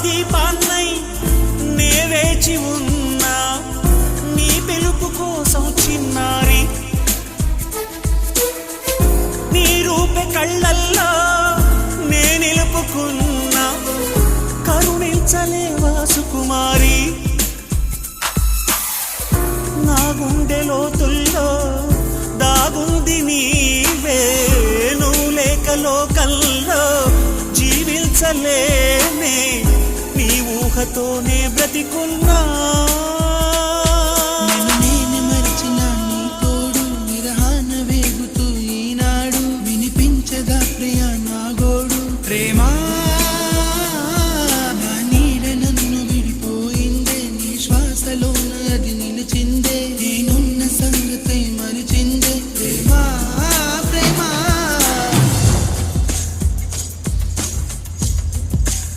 దీపాన్నై నే వేచి ఉన్నా నీ పిలుపు కోసం చిన్నారి నీ రూపే కళ్ళల్లో నే నిలుపుకున్నా కరుణించలేవా సుకుమారి నా గుండె లోతుల్లో దాగుంది నీవే నువ్వు లేక లోకల్లో జీవించలేనే నీ ఊహతోనే బ్రతికున్నా